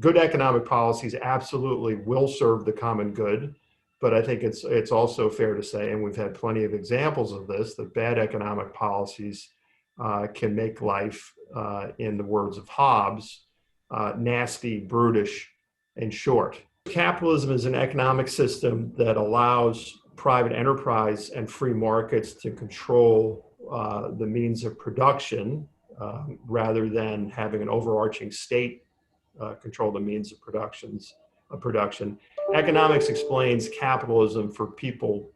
good economic policies absolutely will serve the common good, but I think it's also fair to say, and we've had plenty of examples of this, that bad economic policies can make life, in the words of Hobbes, nasty, brutish, and short. Capitalism is an economic system that allows private enterprise and free markets to control the means of production, rather than having an overarching state control the means of production. Economics explains capitalism for people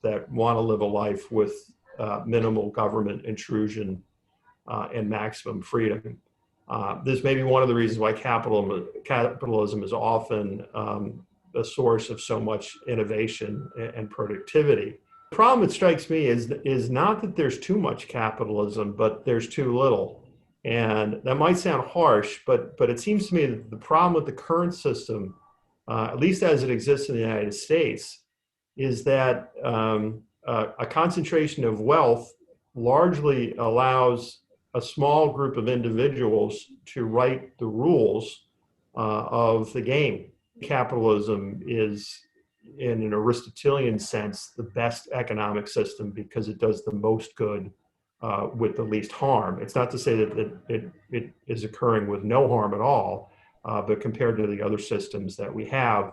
that want to live a life with minimal government intrusion and maximum freedom. This may be one of the reasons why capitalism is often a source of so much innovation and productivity. The problem, it strikes me, is not that there's too much capitalism, but there's too little. And that might sound harsh, but it seems to me that the problem with the current system, at least as it exists in the United States, is that a concentration of wealth largely allows a small group of individuals to write the rules of the game. Capitalism is, in an Aristotelian sense, the best economic system because it does the most good with the least harm. It's not to say that it is occurring with no harm at all, but compared to the other systems that we have,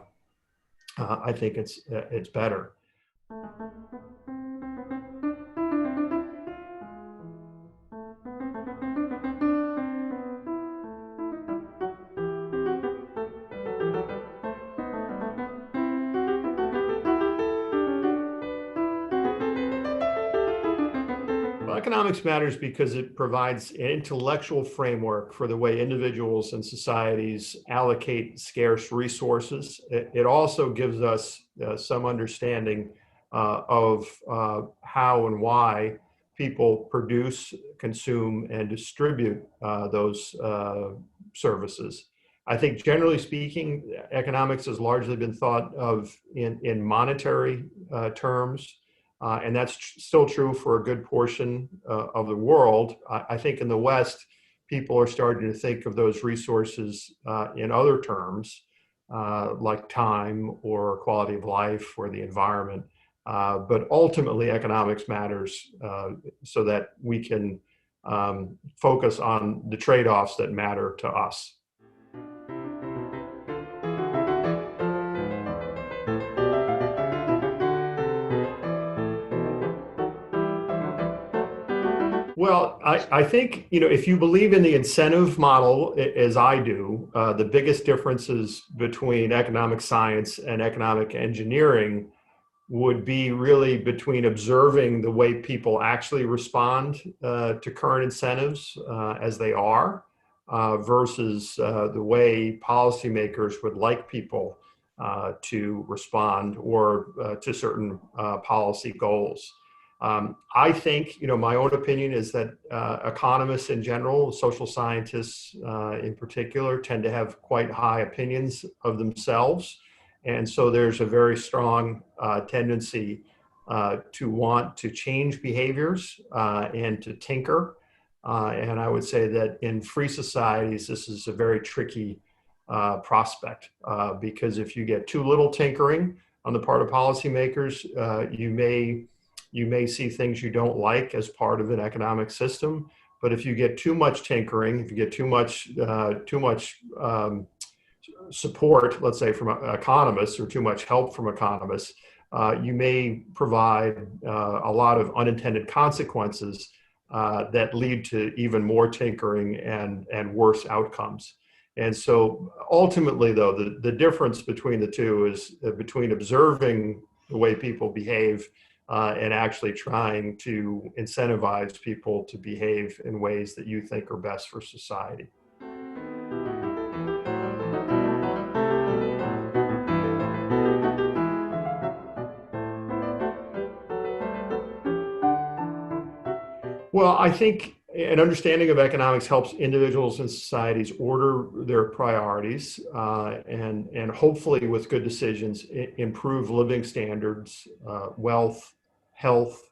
I think it's better. Well, economics matters because it provides an intellectual framework for the way individuals and societies allocate scarce resources. It also gives us some understanding of how and why people produce, consume, and distribute those services. I think, generally speaking, economics has largely been thought of in monetary terms. And that's still true for a good portion of the world. I think in the West, people are starting to think of those resources in other terms, like time or quality of life or the environment. But ultimately, economics matters so that we can focus on the trade-offs that matter to us. Well, I think, if you believe in the incentive model, as I do, the biggest differences between economic science and economic engineering would be really between observing the way people actually respond to current incentives as they are, versus the way policymakers would like people to respond or to certain policy goals. I think, my own opinion is that economists in general, social scientists in particular, tend to have quite high opinions of themselves. And so there's a very strong tendency to want to change behaviors and to tinker. And I would say that in free societies, this is a very tricky prospect because if you get too little tinkering on the part of policymakers, you may see things you don't like as part of an economic system. But if you get too much tinkering, if you get too much support, let's say from economists, or too much help from economists, you may provide a lot of unintended consequences that lead to even more tinkering and worse outcomes. And so ultimately, though, the difference between the two is between observing the way people behave and actually trying to incentivize people to behave in ways that you think are best for society. Well, I think an understanding of economics helps individuals and societies order their priorities and hopefully with good decisions, improve living standards, wealth, health.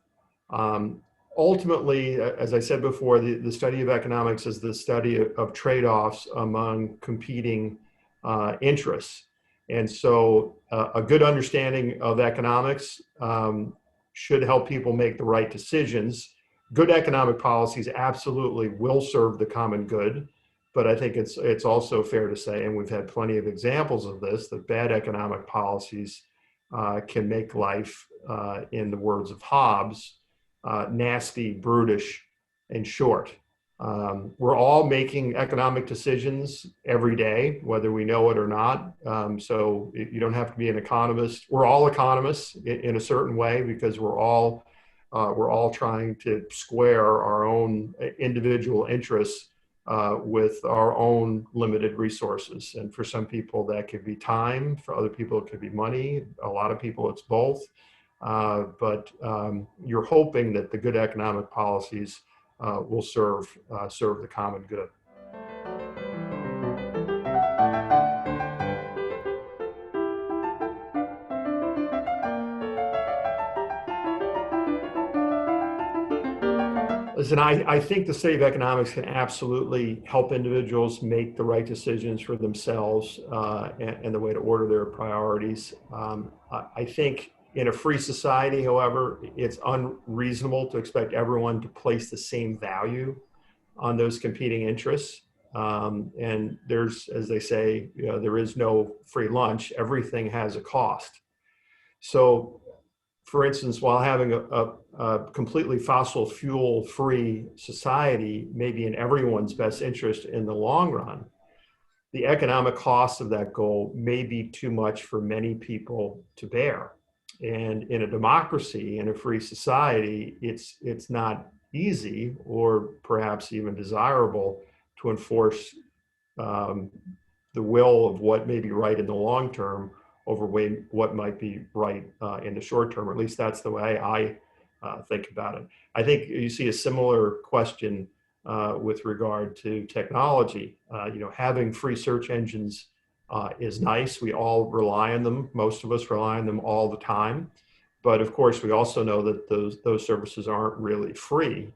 Ultimately, as I said before, the study of economics is the study of trade-offs among competing interests. And so a good understanding of economics should help people make the right decisions. Good economic policies absolutely will serve the common good, but I think it's also fair to say, and we've had plenty of examples of this, that bad economic policies can make life, in the words of Hobbes, nasty, brutish, and short. We're all making economic decisions every day, whether we know it or not. So you don't have to be an economist. We're all economists in a certain way because we're all trying to square our own individual interests with our own limited resources. And for some people, that could be time. For other people, it could be money. A lot of people, it's both. But you're hoping that the good economic policies will serve the common good. Listen, I think the study of economics can absolutely help individuals make the right decisions for themselves and the way to order their priorities. I think in a free society, however, it's unreasonable to expect everyone to place the same value on those competing interests. And there's, as they say, there is no free lunch. Everything has a cost. So, for instance, while having a completely fossil fuel free society may be in everyone's best interest in the long run, the economic cost of that goal may be too much for many people to bear. And in a democracy, in a free society, it's not easy or perhaps even desirable to enforce the will of what may be right in the long term over what might be right in the short term, or at least that's the way I think about it. I think you see a similar question with regard to technology. Having free search engines is nice. We all rely on them. Most of us rely on them all the time. But of course, we also know that those services aren't really free.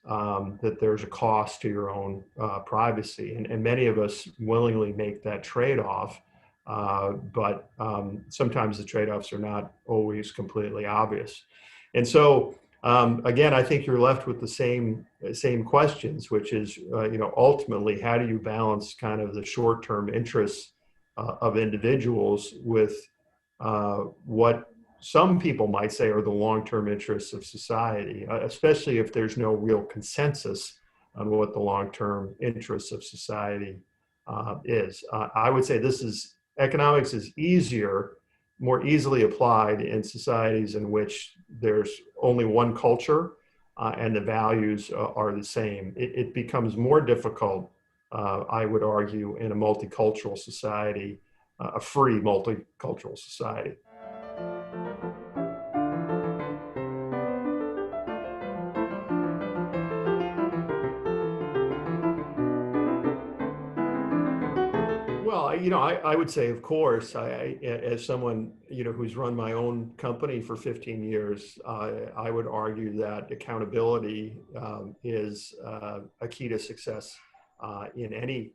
That there's a cost to your own privacy. And many of us willingly make that trade-off, but sometimes the trade-offs are not always completely obvious. And so, again, I think you're left with the same questions, which is, ultimately, how do you balance kind of the short-term interests of individuals with what some people might say are the long-term interests of society, especially if there's no real consensus on what the long-term interests of society is. I would say economics is more easily applied in societies in which there's only one culture and the values are the same. It becomes more difficult, I would argue, in a multicultural society, a free multicultural society. Well, I would say, of course, as someone, who's run my own company for 15 years, I would argue that accountability is a key to success in any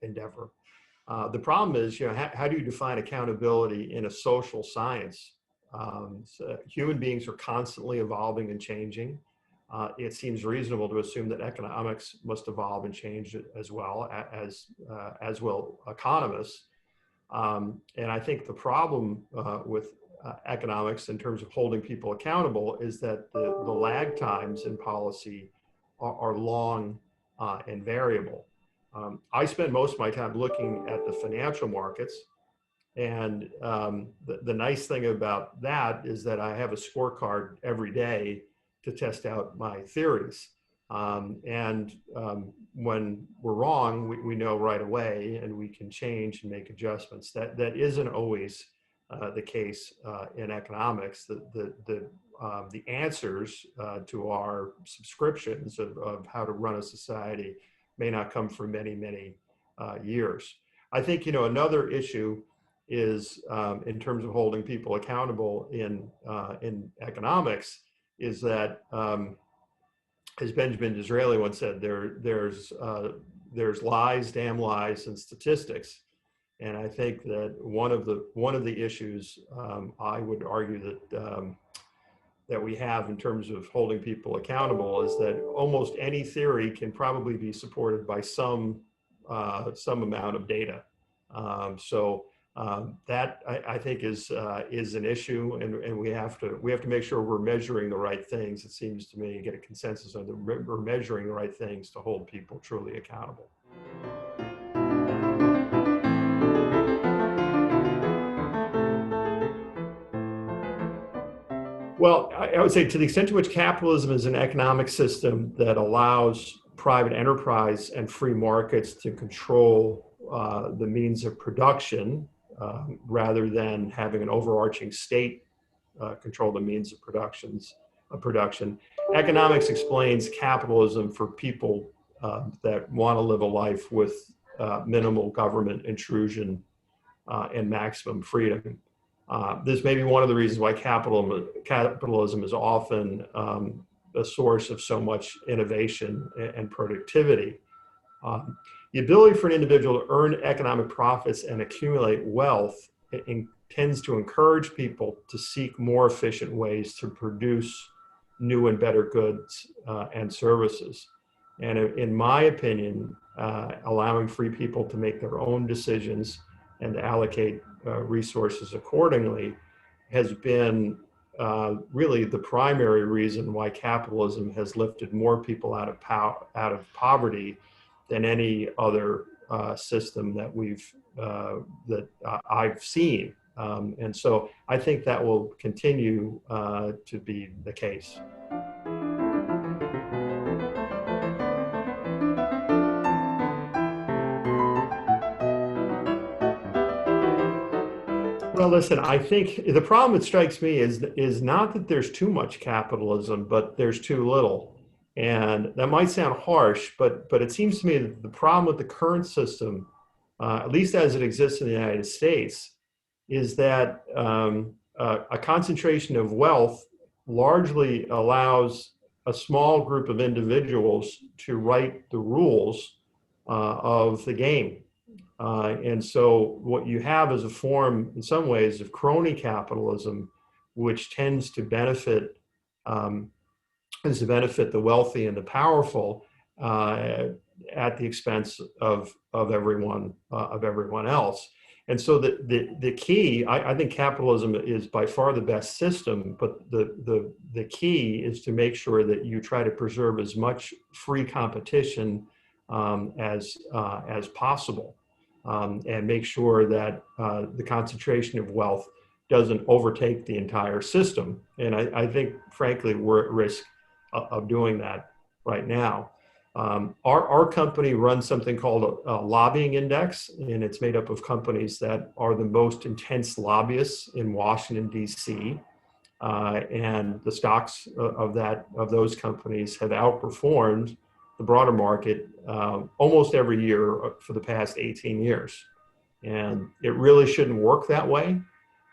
endeavor. The problem is, how do you define accountability in a social science? So human beings are constantly evolving and changing. It seems reasonable to assume that economics must evolve and change as well, as will economists. And I think the problem with economics in terms of holding people accountable is that the lag times in policy are long and variable. I spend most of my time looking at the financial markets. And the nice thing about that is that I have a scorecard every day to test out my theories. When we're wrong, we know right away and we can change and make adjustments. That isn't always the case in economics. The answers to our subscriptions of how to run a society may not come for many, many years. I think, another issue is in terms of holding people accountable in economics is that, as Benjamin Disraeli once said, there's lies, damn lies, and statistics. And I think that one of the issues I would argue that we have in terms of holding people accountable is that almost any theory can probably be supported by some amount of data. That I think is an issue, and we have to make sure we're measuring the right things. It seems to me, get a consensus on we're measuring the right things to hold people truly accountable. Well, I would say to the extent to which capitalism is an economic system that allows private enterprise and free markets to control the means of production rather than having an overarching state control the means of production. Economics explains capitalism for people that want to live a life with minimal government intrusion and maximum freedom. This may be one of the reasons why capitalism is often a source of so much innovation and productivity. Um, the ability for an individual to earn economic profits and accumulate wealth tends to encourage people to seek more efficient ways to produce new and better goods and services. And in my opinion, allowing free people to make their own decisions and to allocate resources accordingly has been really the primary reason why capitalism has lifted more people out of poverty than any other system that I've seen. And so I think that will continue to be the case. Well, listen, I think the problem that strikes me is not that there's too much capitalism, but there's too little. And that might sound harsh, but it seems to me that the problem with the current system, at least as it exists in the United States, is that a concentration of wealth largely allows a small group of individuals to write the rules of the game. And so what you have is a form, in some ways, of crony capitalism, which um, tends to benefit the wealthy and the powerful at the expense of everyone else. And so the key, I think capitalism is by far the best system, but the key is to make sure that you try to preserve as much free competition as possible. And make sure that the concentration of wealth doesn't overtake the entire system. And I think, frankly, we're at risk of doing that right now. Our company runs something called a lobbying index, and it's made up of companies that are the most intense lobbyists in Washington, D.C. And the stocks of those companies have outperformed the broader market almost every year for the past 18 years. And it really shouldn't work that way.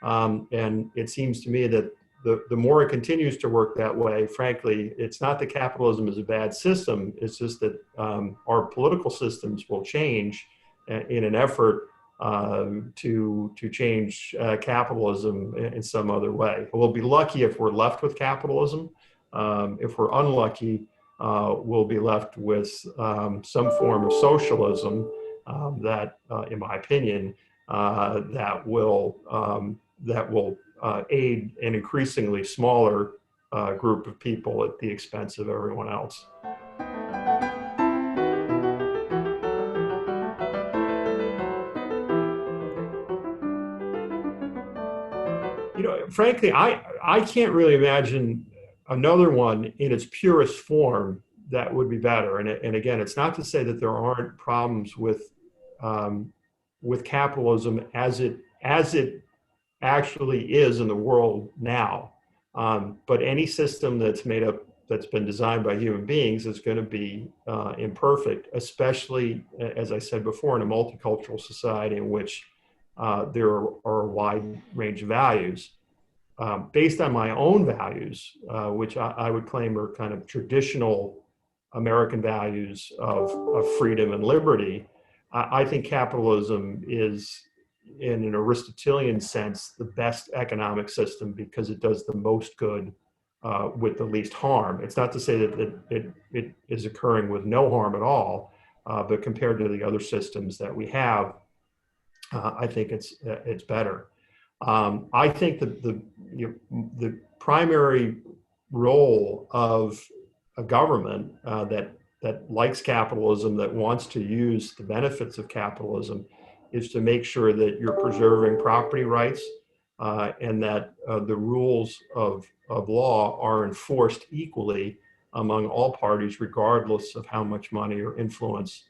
And it seems to me that the more it continues to work that way, frankly, it's not that capitalism is a bad system. It's just that our political systems will change in an effort to change capitalism in some other way. We'll be lucky if we're left with capitalism. If we're unlucky, we'll be left with some form of socialism that, in my opinion, that will aid an increasingly smaller group of people at the expense of everyone else. Frankly, I can't really imagine another one in its purest form that would be better. And again, it's not to say that there aren't problems with capitalism as it actually is in the world now. But any system that's been designed by human beings is going to be imperfect, especially, as I said before, in a multicultural society in which there are a wide range of values. Based on my own values, which I would claim are kind of traditional American values of freedom and liberty, I think capitalism is in an Aristotelian sense, the best economic system because it does the most good with the least harm. It's not to say that it is occurring with no harm at all, but compared to the other systems that we have, I think it's better. I think that the primary role of a government that likes capitalism, that wants to use the benefits of capitalism, is to make sure that you're preserving property rights and that the rules of law are enforced equally among all parties, regardless of how much money or influence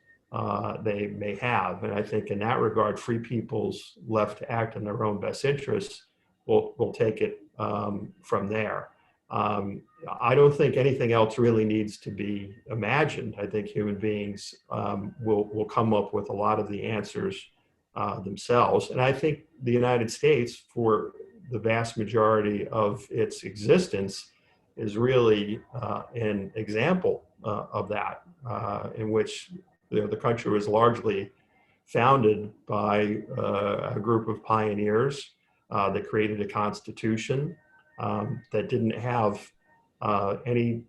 they may have. And I think in that regard, free peoples left to act in their own best interests will take it from there. I don't think anything else really needs to be imagined. I think human beings will come up with a lot of the answers themselves. And I think the United States, for the vast majority of its existence, is really an example of that, in which the country was largely founded by a group of pioneers that created a constitution that didn't have any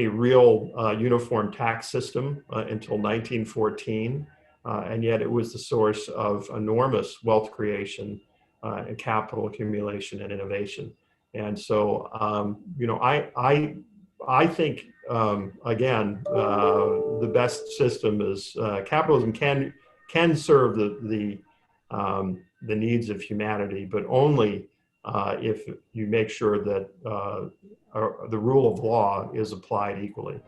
real uniform tax system until 1914, and yet it was the source of enormous wealth creation and capital accumulation and innovation. And so, I think again, the best system is capitalism can serve the needs of humanity, but only if you make sure that the rule of law is applied equally.